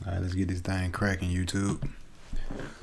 All right, let's get this thing cracking, YouTube.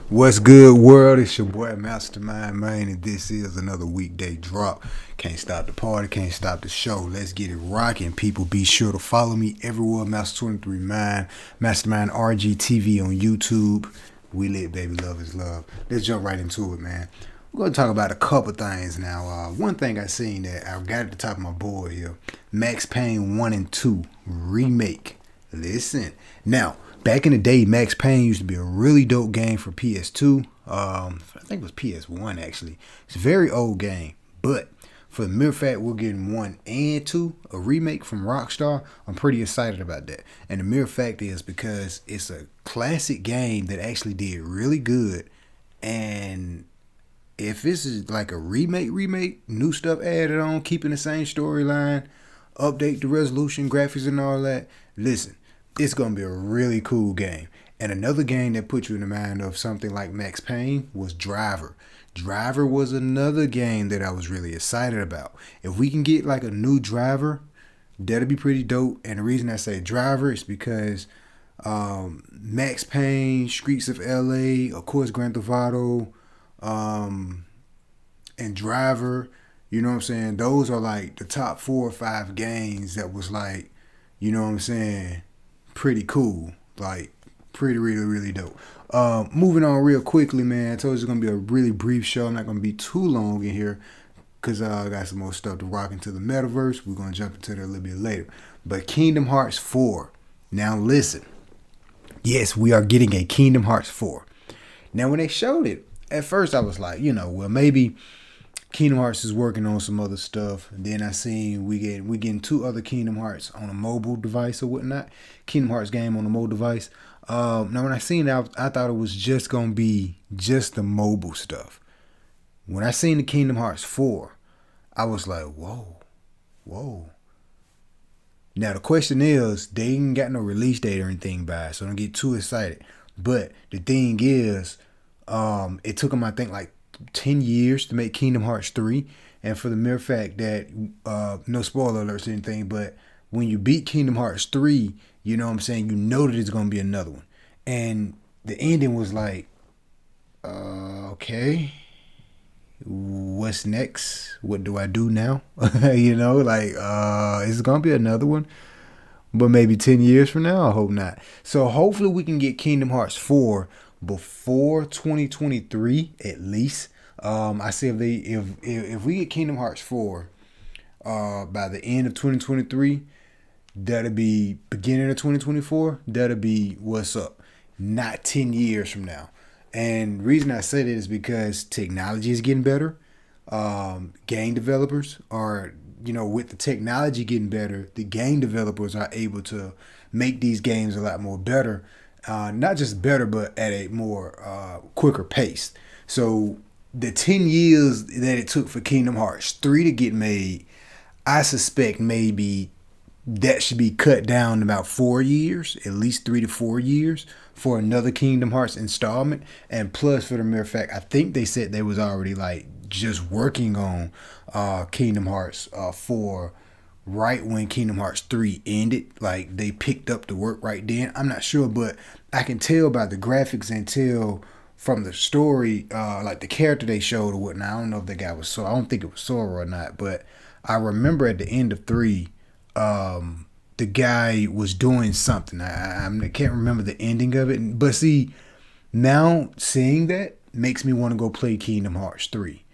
What's good, world? It's your boy Mastermind, man, and this is another weekday drop. Can't stop the party, can't stop the show. Let's get it rocking, people. Be sure to follow me everywhere, Master23 Mastermind RGTV on YouTube. We lit, baby. Love is love. Let's jump right into it, man. We're going to talk about a couple things now. One thing I seen that I got at the top of my board here, Max Payne 1 and 2 remake. Listen. Now, back in the day, Max Payne used to be a really dope game for PS2. I think it was PS1, actually. It's a very old game. But for the mere fact we're getting 1 and 2, a remake from Rockstar, I'm pretty excited about that. And the mere fact is because it's a classic game that actually did really good. And if this is like a remake, new stuff added on, keeping the same storyline, update the resolution, graphics, and all that, listen, it's going to be a really cool game. And another game that put you in the mind of something like Max Payne was Driver. Driver was another game that I was really excited about. If we can get like a new Driver, that'll be pretty dope. And the reason I say Driver is because Max Payne, Streets of LA, of course Grand Theft Auto, and Driver, you know what I'm saying? Those are like the top 4 or 5 games that was like, you know what I'm saying, pretty cool. Like, pretty, really, really dope. Moving on real quickly, man. I told you it's going to be a really brief show. I'm not going to be too long in here because I got some more stuff to rock into the metaverse. We're going to jump into that a little bit later. But Kingdom Hearts 4. Now, listen. Yes, we are getting a Kingdom Hearts 4. Now, when they showed it, at first I was like, well, maybe Kingdom Hearts is working on some other stuff. And then I seen we getting 2 other Kingdom Hearts on a mobile device or whatnot. Kingdom Hearts game on a mobile device. Now when I seen that, I thought it was just gonna be just the mobile stuff. When I seen the Kingdom Hearts 4, I was like, whoa. Now the question is, they ain't got no release date or anything by, so don't get too excited. But the thing is, it took them, I think, like 10 years to make Kingdom Hearts 3. And for the mere fact that, no spoiler alerts or anything, but when you beat Kingdom Hearts 3, you know what I'm saying, you know that it's going to be another one. And the ending was like, okay, what's next? What do I do now? It's going to be another one. But maybe 10 years from now, I hope not. So hopefully we can get Kingdom Hearts 4 before 2023 at least. I say if we get Kingdom Hearts 4 by the end of 2023, that'll be beginning of 2024. That'll be what's up. Not 10 years from now. And the reason I say that is because technology is getting better. Game developers are, with the technology getting better, the game developers are able to make these games a lot more better. Not just better, but at a more quicker pace. So the 10 years that it took for Kingdom Hearts 3 to get made, I suspect maybe that should be cut down to about 4 years, at least 3 to 4 years for another Kingdom Hearts installment. And plus, for the mere fact, I think they said they was already like just working on Kingdom Hearts 4 right when Kingdom Hearts 3 ended. Like, they picked up the work right then. I'm not sure, but I can tell by the graphics and tell from the story, like the character they showed or whatnot. I don't know if that guy was Sora. I don't think it was Sora or not, but I remember at the end of 3, the guy was doing something. I can't remember the ending of it. But see, now seeing that makes me want to go play Kingdom Hearts 3.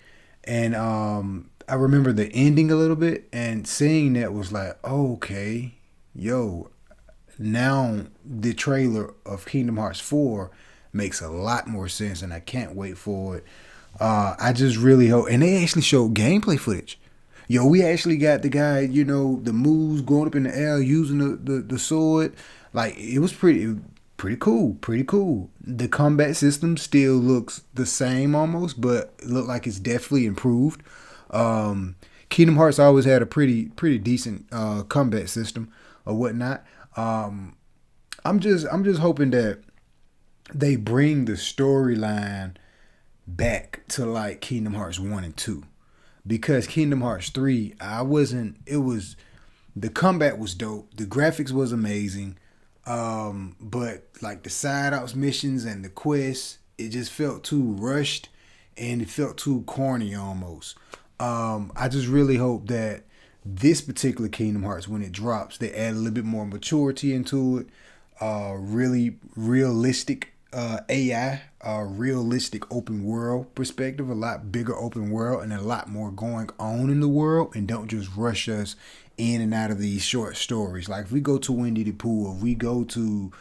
And I remember the ending a little bit, and seeing that was like, oh, okay, now the trailer of Kingdom Hearts 4 makes a lot more sense, and I can't wait for it. I just really hope, and they actually showed gameplay footage. We actually got the guy, the moves going up in the air using the sword. Like, it was pretty cool. The combat system still looks the same almost, but it looked like it's definitely improved. Kingdom Hearts always had a pretty decent combat system or whatnot. I'm just hoping that they bring the storyline back to like Kingdom Hearts 1 and 2. Because Kingdom Hearts 3, the combat was dope. The graphics was amazing. But like the side ops missions and the quests, it just felt too rushed and it felt too corny almost. I just really hope that this particular Kingdom Hearts, when it drops, they add a little bit more maturity into it. Really realistic AI, realistic open world perspective, a lot bigger open world, and a lot more going on in the world, and don't just rush us in and out of these short stories. Like if we go to Windy the Pooh, if we go to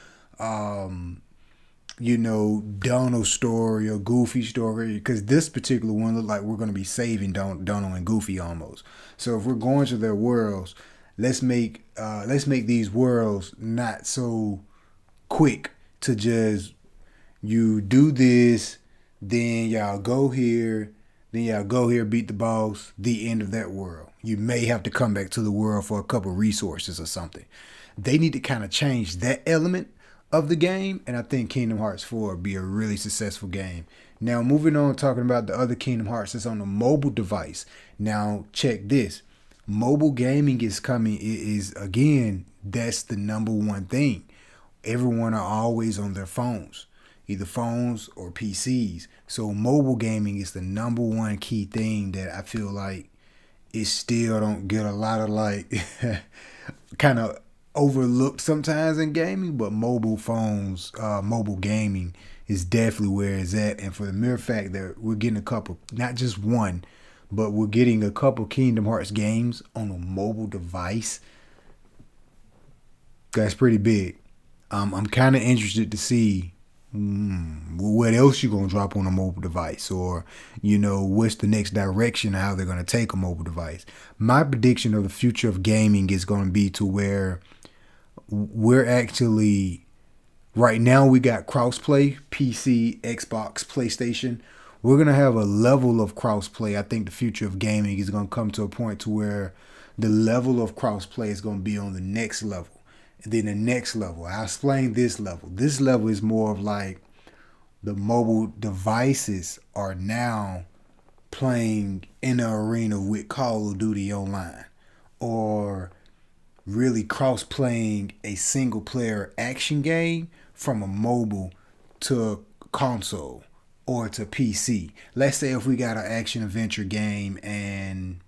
Donald's story or Goofy's story, because this particular one looked like we're going to be saving Donald and Goofy almost. So if we're going to their worlds, let's make these worlds not so quick to just you do this, then y'all go here, beat the boss, the end of that world. You may have to come back to the world for a couple resources or something. They need to kind of change that element of the game, and I think Kingdom Hearts 4 would be a really successful game. Now, moving on, talking about the other Kingdom Hearts that's on the mobile device. Now, check this. Mobile gaming is coming. It is, again, that's the number one thing. Everyone are always on their phones, either phones or PCs. So mobile gaming is the number one key thing that I feel like it still don't get a lot of like kind of overlooked sometimes in gaming, but mobile phones, mobile gaming is definitely where it's at. And for the mere fact that we're getting a couple, not just one, but we're getting a couple Kingdom Hearts games on a mobile device, that's pretty big. I'm kind of interested to see what else you're going to drop on a mobile device, or what's the next direction, how they're going to take a mobile device. My prediction of the future of gaming is going to be to where we're actually, right now we got crossplay, PC, Xbox, PlayStation. We're going to have a level of crossplay. I think the future of gaming is going to come to a point to where the level of crossplay is going to be on the next level. And then the next level, I'll explain this level. This level is more of like the mobile devices are now playing in the arena with Call of Duty Online, or really cross-playing a single-player action game from a mobile to console or to PC. Let's say if we got an action-adventure game and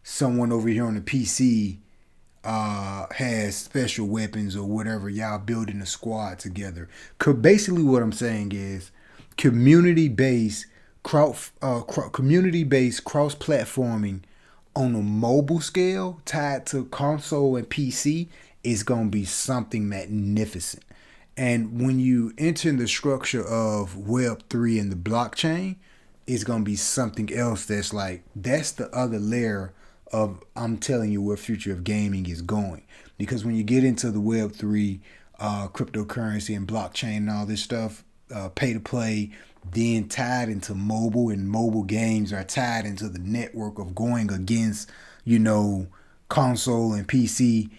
someone over here on the PC has special weapons or whatever, y'all building a squad together. Basically what I'm saying is community-based cross-platforming on a mobile scale tied to console and PC is going to be something magnificent. And when you enter the structure of Web3 and the blockchain, it's going to be something else that's the other layer of, I'm telling you, where future of gaming is going. Because when you get into the Web3, cryptocurrency and blockchain and all this stuff, pay to play, then tied into mobile, and mobile games are tied into the network of going against, console and PC,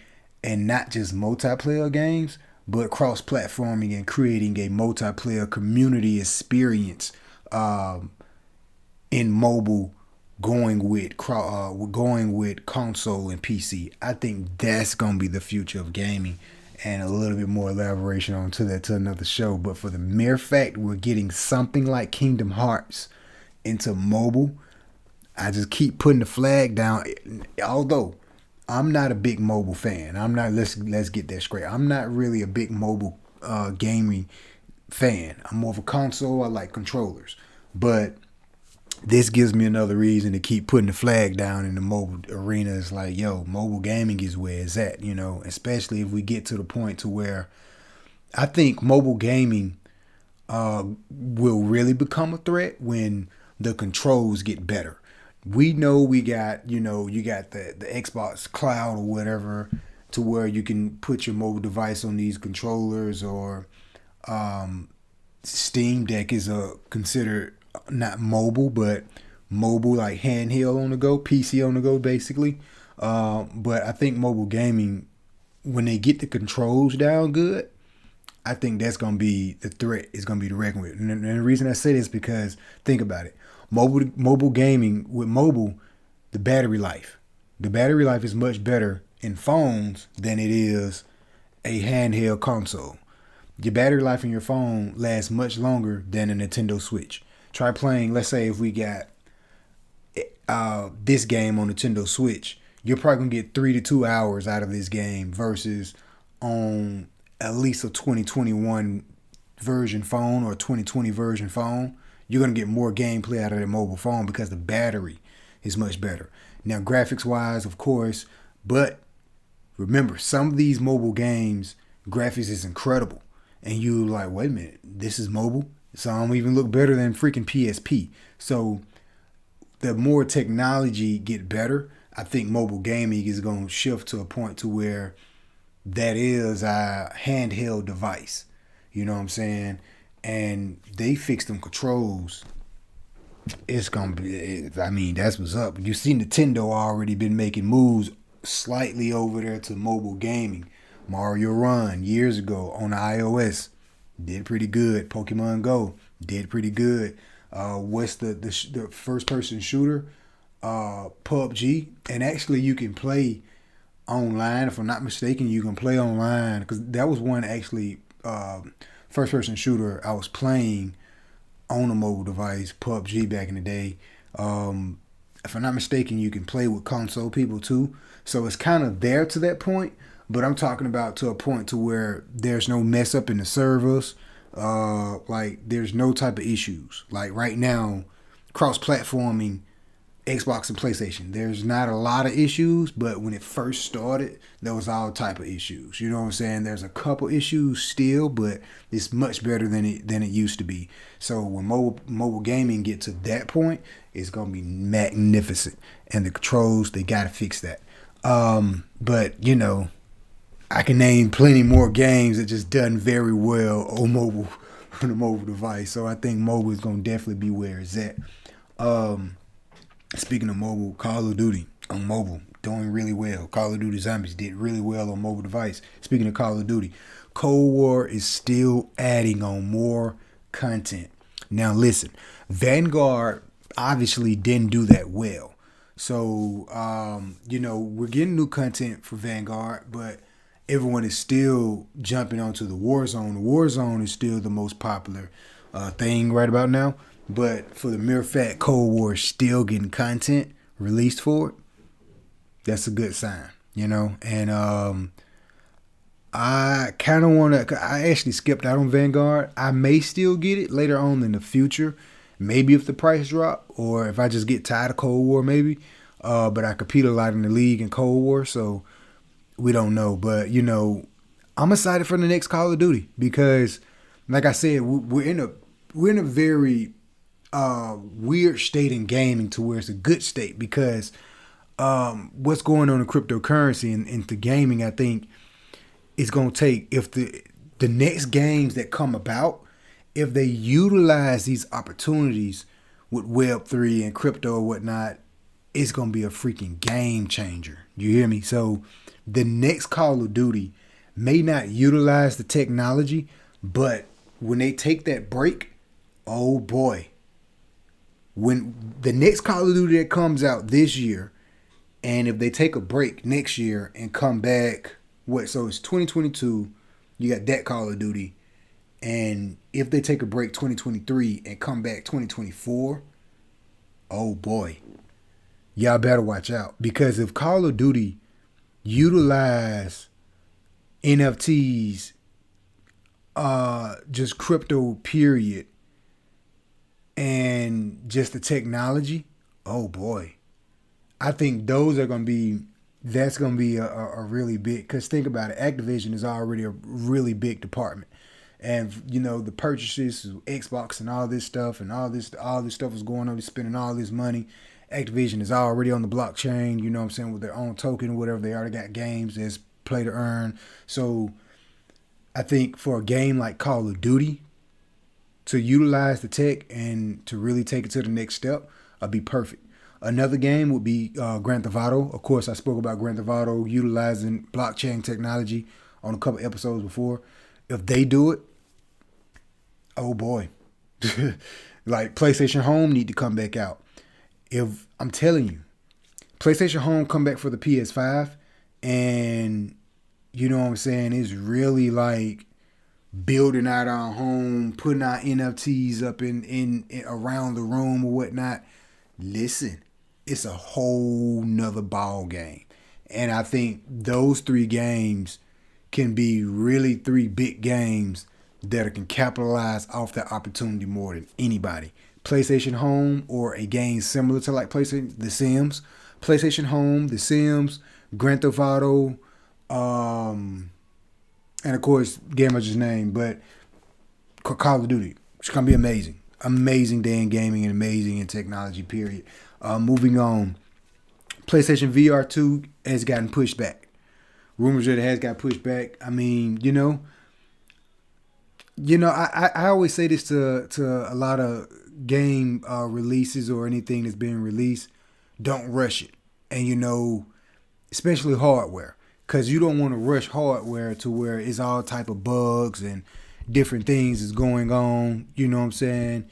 and not just multiplayer games, but cross-platforming and creating a multiplayer community experience in mobile, going with console and PC. I think that's gonna be the future of gaming, and a little bit more elaboration onto that to another show. But for the mere fact we're getting something like Kingdom Hearts into mobile, I just keep putting the flag down. Although I'm not a big mobile fan, let's get that straight. I'm not really a big mobile gaming fan. I'm more of a console. I like controllers, but this gives me another reason to keep putting the flag down in the mobile arena. It's like, mobile gaming is where it's at, especially if we get to the point to where I think mobile gaming will really become a threat when the controls get better. We know we got, you got the Xbox Cloud or whatever, to where you can put your mobile device on these controllers, or Steam Deck is considered not mobile, but mobile, like handheld on the go, PC on the go, basically. But I think mobile gaming, when they get the controls down good, I think that's going to be the threat. Is going to be the reckon with. And the reason I say this is because, think about it. Mobile gaming, with mobile, the battery life is much better in phones than it is a handheld console. Your battery life in your phone lasts much longer than a Nintendo Switch. Try playing, let's say if we got this game on Nintendo Switch, you're probably gonna get 3 to 2 hours out of this game versus on at least a 2021 version phone or 2020 version phone. You're gonna get more gameplay out of that mobile phone because the battery is much better. Now, graphics wise, of course, but remember, some of these mobile games, graphics is incredible. And you like, wait a minute, this is mobile? Some even look better than freaking PSP. So the more technology get better, I think mobile gaming is going to shift to a point to where that is a handheld device. You know what I'm saying? And they fix them controls. It's going to be, I mean, that's what's up. You see Nintendo already been making moves slightly over there to mobile gaming. Mario Run years ago on the iOS did pretty good. Pokemon Go did pretty good. What's the first person shooter? PUBG, and actually you can play online. If I'm not mistaken, you can play online because that was one actually first person shooter I was playing on a mobile device. PUBG back in the day. If I'm not mistaken, you can play with console people too. So it's kind of there to that point. But I'm talking about to a point to where there's no mess up in the servers. Like there's no type of issues. Like right now, cross-platforming Xbox and PlayStation, there's not a lot of issues. But when it first started, there was all type of issues. You know what I'm saying? There's a couple issues still, but it's much better than it used to be. So when mobile gaming get to that point, it's gonna be magnificent. And the controls, they gotta fix that. But you know, I can name plenty more games that just done very well on a mobile device. So I think mobile is gonna definitely be where it's at. Speaking of mobile, Call of Duty on mobile doing really well. Call of Duty Zombies did really well on mobile device. Speaking of Call of Duty, Cold War is still adding on more content. Now listen, Vanguard obviously didn't do that well. So you know, we're getting new content for Vanguard, but everyone is still jumping onto the Warzone. The Warzone is still the most popular thing right about now. But for the mere fact Cold War is still getting content released for it, that's a good sign, you know. And I kind of want to. I actually skipped out on Vanguard. I may still get it later on in the future. Maybe if the price drop, or if I just get tired of Cold War, maybe. But I compete a lot in the league in Cold War, so we don't know. But you know, I'm excited for the next Call of Duty because, like I said, we're in a very weird state in gaming to where it's a good state because what's going on in cryptocurrency and into gaming, I think it's gonna take if the next games that come about, if they utilize these opportunities with Web3 and crypto or whatnot, it's gonna be a freaking game changer. You hear me? So the next Call of Duty may not utilize the technology, but when they take that break, oh boy. When the next Call of Duty that comes out this year, and if they take a break next year and come back, so it's 2022, you got that Call of Duty, and if they take a break 2023 and come back 2024, oh boy, y'all better watch out. Because if Call of Duty utilize NFTs, just crypto period, and just the technology, oh boy, I think those are going to be, that's going to be a really big, because think about it, Activision is already a really big department. And, you know, the purchases of Xbox and all this stuff and all this stuff is going on, they're spending all this money. Activision is already on the blockchain, you know what I'm saying, with their own token or whatever. They already got games, there's play to earn. So I think for a game like Call of Duty, to utilize the tech and to really take it to the next step, would be perfect. Another game would be Grand Theft Auto. Of course, I spoke about Grand Theft Auto utilizing blockchain technology on a couple episodes before. If they do it, oh boy. Like PlayStation Home need to come back out. If I'm telling you, PlayStation Home come back for the PS5 and You know what I'm saying? It's really like building out our home, putting our NFTs up in around the room or whatnot. Listen, it's a whole nother ball game. And I think those three games can be really three big games that can capitalize off that opportunity more than anybody. PlayStation Home or a game similar to like PlayStation The Sims, PlayStation Home, The Sims, Grand Theft Auto, and of course, game I just named, but Call of Duty. It's gonna be amazing, amazing day in gaming and amazing in technology. Period. Moving on, PlayStation VR 2 has gotten pushed back. Rumors that it has got pushed back. I mean, I always say this to a lot of game releases or anything that's being released. Don't rush it, and especially hardware, because you don't want to rush hardware to where it's all type of bugs and different things is going on. You know what I'm saying?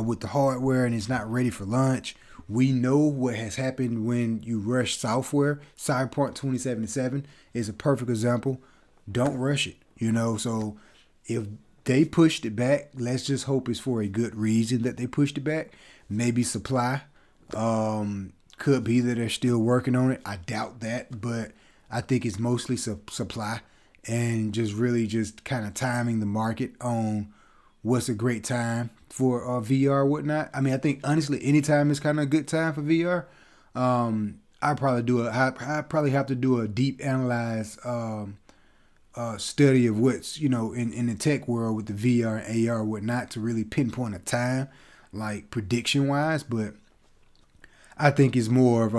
With the hardware and it's not ready for launch. We know what has happened when you rush software. Cyberpunk 2077 is a perfect example. Don't rush it. So if they pushed it back, let's just hope it's for a good reason that they pushed it back. Maybe supply. Could be that they're still working on it. I doubt that, but I think it's mostly supply and just really just kind of timing the market on what's a great time for VR or whatnot. I mean, I think honestly, anytime is kind of a good time for VR. I probably have to do a deep analyze study of what's in the tech world with the VR and AR or whatnot to really pinpoint a time, like prediction wise. But I think it's more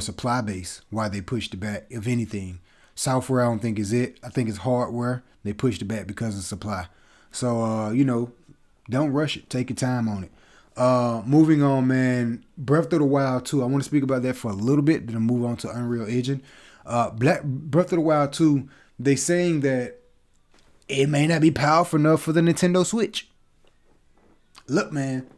supply based why they pushed it back. If anything, software I don't think is it. I think it's hardware. They pushed it back because of supply. So don't rush it. Take your time on it. Moving on, man. Breath of the Wild 2. I want to speak about that for a little bit. Then I'll move on to Unreal Engine. Breath of the Wild 2. They saying that it may not be powerful enough for the Nintendo Switch. Look, man.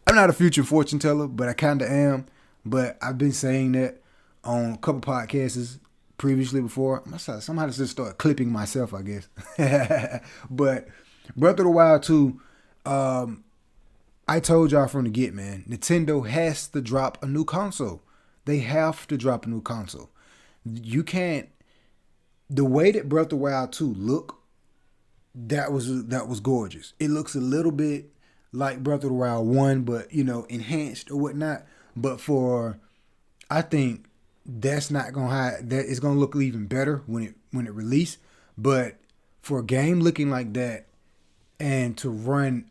I'm not a future fortune teller, but I kind of am. But I've been saying that on a couple podcasts previously before. Somehow just start clipping myself, I guess. But Breath of the Wild 2, I told y'all from the get, man, Nintendo has to drop a new console. They have to drop a new console. You can't. The way that Breath of the Wild 2 look, that was gorgeous. It looks a little bit like Breath of the Wild 1, but enhanced or whatnot. But I think that's not gonna have that. It's gonna look even better when it released. But for a game looking like that and to run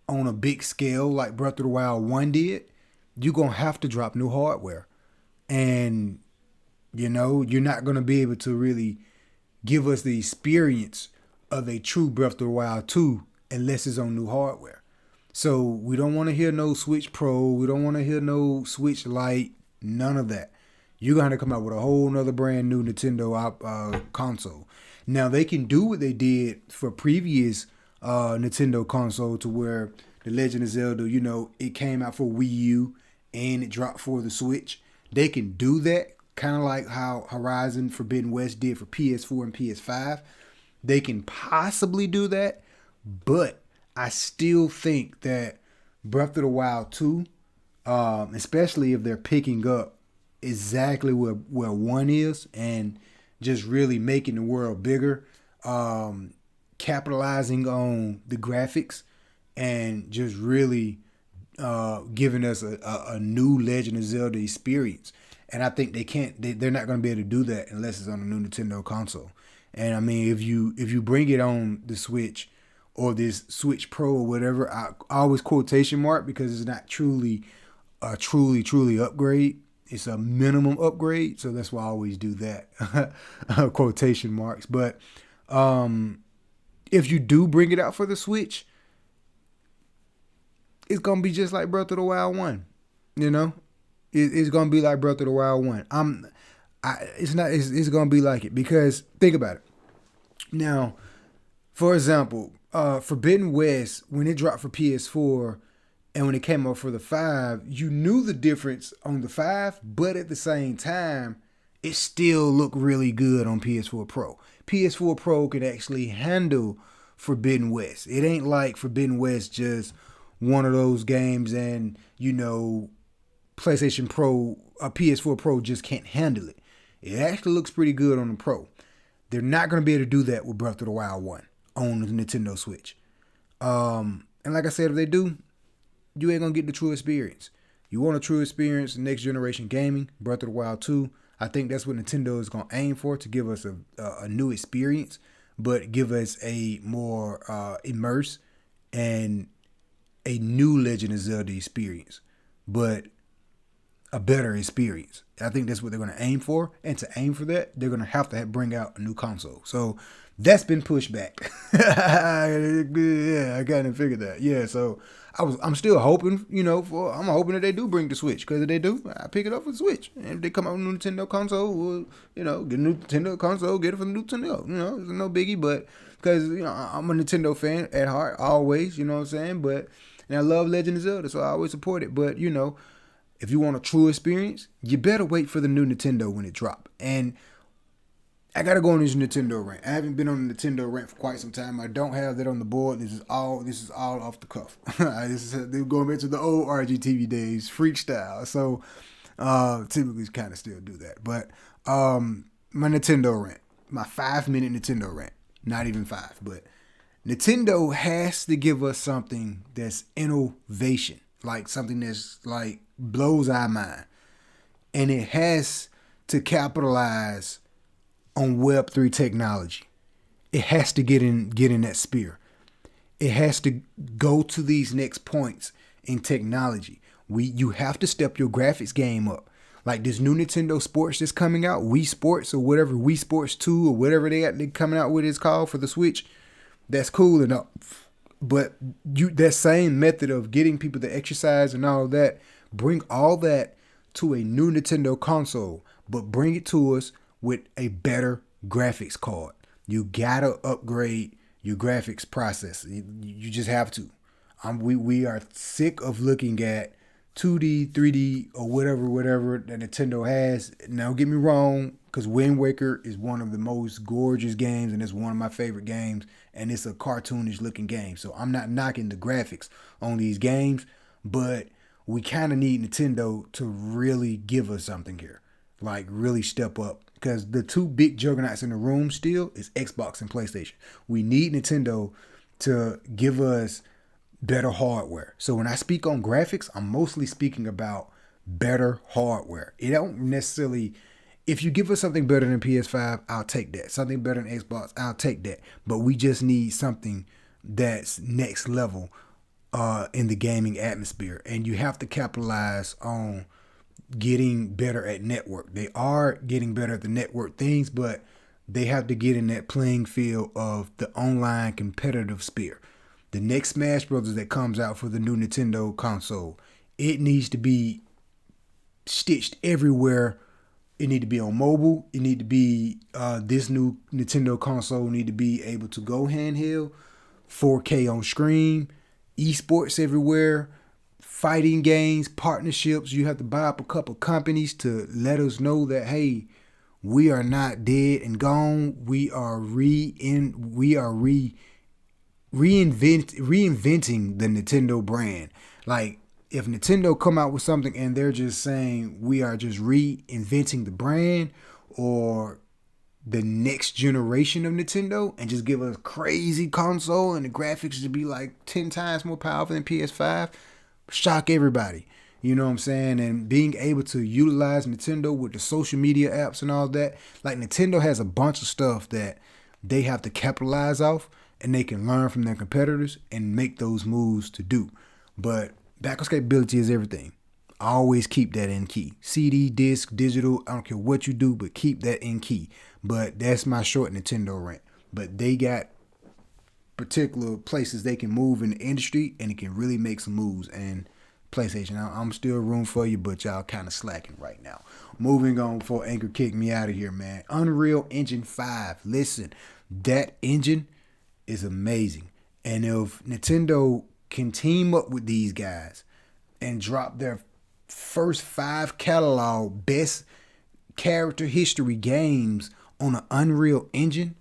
on a big scale like Breath of the Wild 1 did, you're gonna have to drop new hardware, and you're not gonna be able to really give us the experience of a true Breath of the Wild 2 unless it's on new hardware. So we don't want to hear no Switch Pro. We don't want to hear no Switch Lite. None of that. You're going to come out with a whole nother brand new Nintendo console. Now, they can do what they did for previous Nintendo console to where The Legend of Zelda, it came out for Wii U and it dropped for the Switch. They can do that, kind of like how Horizon Forbidden West did for PS4 and PS5. They can possibly do that, but I still think that Breath of the Wild 2, especially if they're picking up exactly where 1 is and just really making the world bigger, capitalizing on the graphics and just really giving us a new Legend of Zelda experience. And I think they're not going to be able to do that unless it's on a new Nintendo console. And I mean, if you bring it on the Switch or this Switch Pro or whatever, I always quotation mark because it's not truly upgrade. It's a minimum upgrade, so that's why I always do that. Quotation marks. But if you do bring it out for the Switch, it's gonna be just like Breath of the Wild 1. It's gonna be like Breath of the Wild 1. It's gonna be like it because think about it. Now, for example, Forbidden West, when it dropped for PS4 and when it came out for the 5, you knew the difference on the 5, but at the same time, it still look really good on PS4 Pro. PS4 Pro can actually handle Forbidden West. It ain't like Forbidden West just one of those games and, PlayStation Pro, PS4 Pro just can't handle it. It actually looks pretty good on the Pro. They're not going to be able to do that with Breath of the Wild 1 on the Nintendo Switch. And like I said, if they do, you ain't going to get the true experience. You want a true experience in next generation gaming, Breath of the Wild 2. I think that's what Nintendo is going to aim for, to give us a new experience, but give us a more immersed and a new Legend of Zelda experience, but a better experience. I think that's what they're going to aim for, and to aim for that, they're going to have to bring out a new console. So that's been pushed back. Yeah, I kind of figured that. Yeah, so I'm still hoping, I'm hoping that they do bring the Switch, because if they do, I pick it up for the Switch. And if they come out with a new Nintendo console, we'll, get a new Nintendo console, get it for the Nintendo. It's no biggie, but because I'm a Nintendo fan at heart, always. You know what I'm saying? But and I love Legend of Zelda, so I always support it. But if you want a true experience, you better wait for the new Nintendo when it drop. And I gotta go on this Nintendo rant. I haven't been on the Nintendo rant for quite some time. I don't have that on the board. This is all off the cuff. This is going back to the old RGTV days, freak style. So typically kind of still do that. But my Nintendo rant, my 5-minute Nintendo rant, not even 5, but Nintendo has to give us something that's innovation, like something that's like blows our mind, and it has to capitalize on Web3 technology. It has to get in that sphere. It has to go to these next points in technology. You have to step your graphics game up. Like this new Nintendo Sports that's coming out, Wii Sports or whatever, Wii Sports 2 or whatever they coming out with is called for the Switch. That's cool enough. But that same method of getting people to exercise and all that, bring all that to a new Nintendo console, but bring it to us with a better graphics card. You gotta upgrade your graphics process. You just have to. We are sick of looking at 2D, 3D, or whatever that Nintendo has. Now, don't get me wrong, because Wind Waker is one of the most gorgeous games, and it's one of my favorite games, and it's a cartoonish looking game. So I'm not knocking the graphics on these games, but we kind of need Nintendo to really give us something here. Like, really step up. Because the two big juggernauts in the room still is Xbox and PlayStation. We need Nintendo to give us better hardware. So when I speak on graphics, I'm mostly speaking about better hardware. It don't necessarily, if you give us something better than PS5, I'll take that. Something better than Xbox, I'll take that. But we just need something that's next level in the gaming atmosphere. And you have to capitalize on getting better at network. They are getting better at the network things, but they have to get in that playing field of the online competitive sphere. The next Smash Brothers that comes out for the new Nintendo console, it needs to be stitched everywhere. It need to be on mobile. It need to be this new Nintendo console need to be able to go handheld, 4K on screen, esports everywhere, fighting games, partnerships. You have to buy up a couple companies to let us know that, hey, we are not dead and gone. We are reinventing the Nintendo brand. Like, if Nintendo come out with something and they're just saying we are just reinventing the brand or the next generation of Nintendo and just give us a crazy console and the graphics to be like 10 times more powerful than PS5, shock everybody. You know what I'm saying? And being able to utilize Nintendo with the social media apps and all that. Like, Nintendo has a bunch of stuff that they have to capitalize off, and they can learn from their competitors and make those moves to do. But backwards capability is everything. Always keep that in key. CD, disc, digital, I don't care what you do, but keep that in key. But that's my short Nintendo rant. But they got particular places they can move in the industry, and it can really make some moves. And PlayStation, I'm still room for you, but y'all kind of slacking right now. Moving on before Anchor kick me out of here, man. Unreal Engine 5. Listen, that engine is amazing. And if Nintendo can team up with these guys and drop their first 5 catalog best character history games on an Unreal Engine,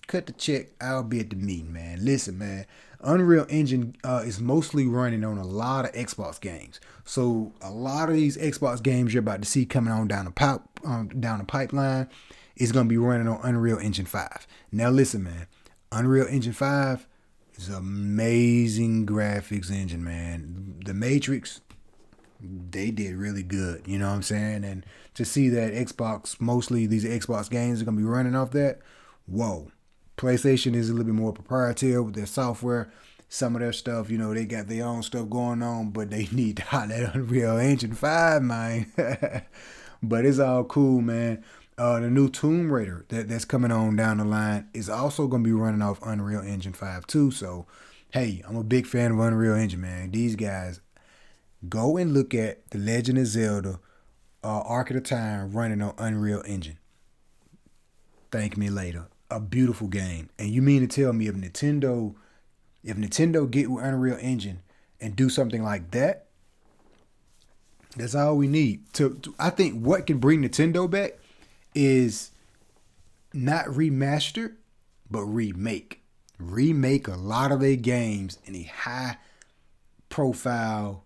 cut the check. I'll be at the meeting, man. Listen, man. Unreal Engine is mostly running on a lot of Xbox games. So a lot of these Xbox games you're about to see coming on down the pipeline is going to be running on Unreal Engine 5. Now listen, man. Unreal Engine 5 is an amazing graphics engine, man. The Matrix, they did really good. You know what I'm saying? And to see that Xbox, mostly these Xbox games are going to be running off that, whoa. PlayStation is a little bit more proprietary with their software. Some of their stuff, you know, they got their own stuff going on, but they need to hot that Unreal Engine 5, man. But it's all cool, man. The new Tomb Raider that's coming on down the line is also going to be running off Unreal Engine 5 too. So, hey, I'm a big fan of Unreal Engine, man. These guys, go and look at The Legend of Zelda Ocarina of Time running on Unreal Engine. Thank me later. A beautiful game. And you mean to tell me if Nintendo get with Unreal Engine and do something like that, that's all we need. I think what can bring Nintendo back is not remaster, but remake. Remake a lot of their games in a high profile,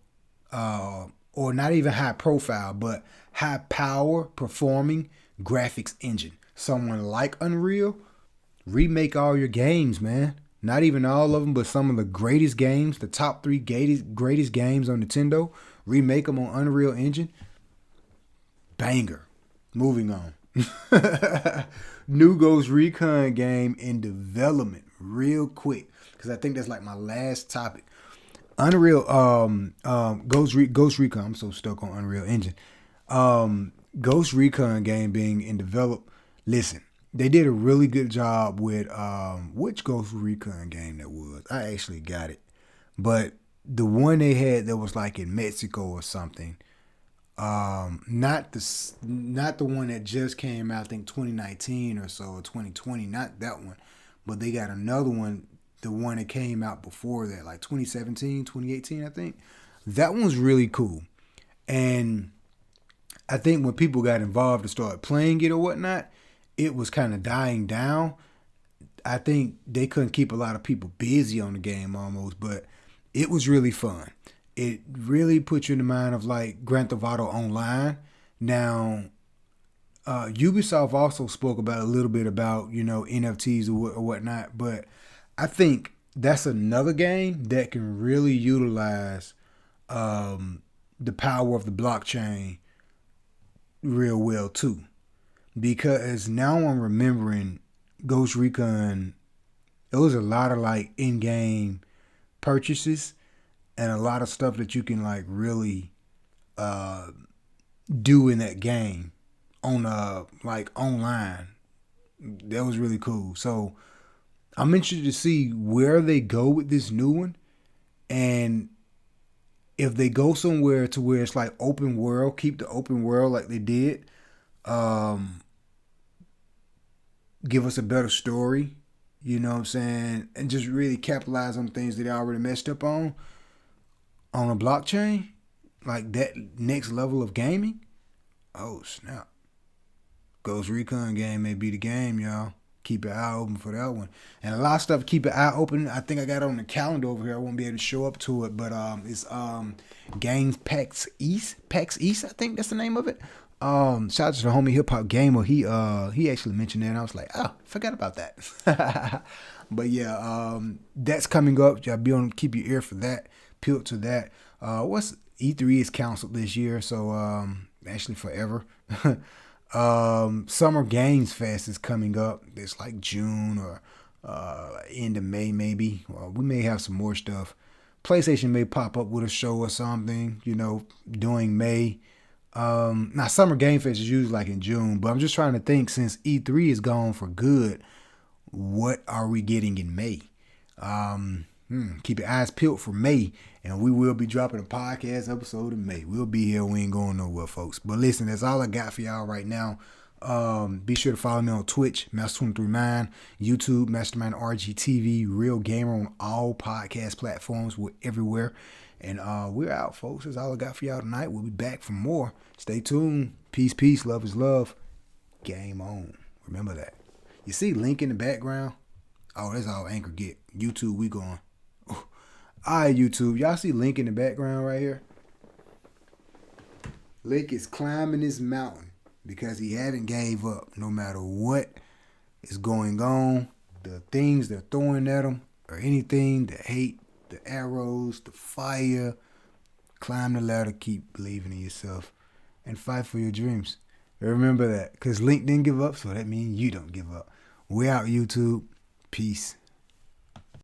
or not even high profile, but high power performing graphics engine. Someone like Unreal, remake all your games, man. Not even all of them, but some of the greatest games, the top 3 greatest games on Nintendo. Remake them on Unreal Engine. Banger. Moving on. New Ghost Recon game in development. Real quick, because I think that's like my last topic. Unreal Ghost Recon. I'm so stuck on Unreal Engine. Ghost Recon game being in develop. Listen, they did a really good job with which Ghost Recon game that was. I actually got it, but the one they had that was like in Mexico or something. Not the one that just came out. I think 2019 or so, or 2020. Not that one, but they got another one. The one that came out before that, like 2017, 2018, I think. That one's really cool. And I think when people got involved and started playing it or whatnot, it was kind of dying down. I think they couldn't keep a lot of people busy on the game almost, but it was really fun. It really put you in the mind of like Grand Theft Auto Online. Now, Ubisoft also spoke about a little bit about, you know, NFTs or whatnot, but I think that's another game that can really utilize the power of the blockchain real well too. Because now I'm remembering Ghost Recon, there was a lot of like in-game purchases and a lot of stuff that you can like really do in that game on like online. That was really cool. So I'm interested to see where they go with this new one, and if they go somewhere to where it's like open world, keep the open world like they did. Give us a better story, you know what I'm saying, and just really capitalize on things that they already messed up on a blockchain, like that next level of gaming. Oh snap! Ghost Recon game may be the game, y'all. Keep your eye open for that one. And a lot of stuff, keep your eye open. I think I got it on the calendar over here. I won't be able to show up to it, but it's Games PAX East. PAX East, I think that's the name of it. Shout out to the homie Hip Hop Gamer. He actually mentioned that, and I was like, oh, forgot about that. But yeah, that's coming up. Y'all be on, keep your ear for that. Peeled to that. What's E3 is canceled this year, so actually forever. Summer Games Fest is coming up. It's like June or end of May maybe. We may have some more stuff. PlayStation may pop up with a show or something, you know, during May. Now Summer Game Fest is usually like in June, but I'm just trying to think, since E3 is gone for good, what are we getting in May? Keep your eyes peeled for May, and we will be dropping a podcast episode in May. We'll be here. We ain't going nowhere, folks. But listen, that's all I got for y'all right now. Be sure to follow me on Twitch, Master239, YouTube, Mastermind RGTV, Real Gamer on all podcast platforms. We're everywhere. And we're out, folks. That's all I got for y'all tonight. We'll be back for more. Stay tuned. Peace, peace. Love is love. Game on. Remember that. You see Link in the background? Oh, that's all Anchor get. YouTube, we going. All right, YouTube. Y'all see Link in the background right here? Link is climbing this mountain because he haven't gave up no matter what is going on. The things they're throwing at him or anything, the hate, the arrows, the fire. Climb the ladder, keep believing in yourself, and fight for your dreams. Remember that, because Link didn't give up, so that means you don't give up. We out, YouTube. Peace.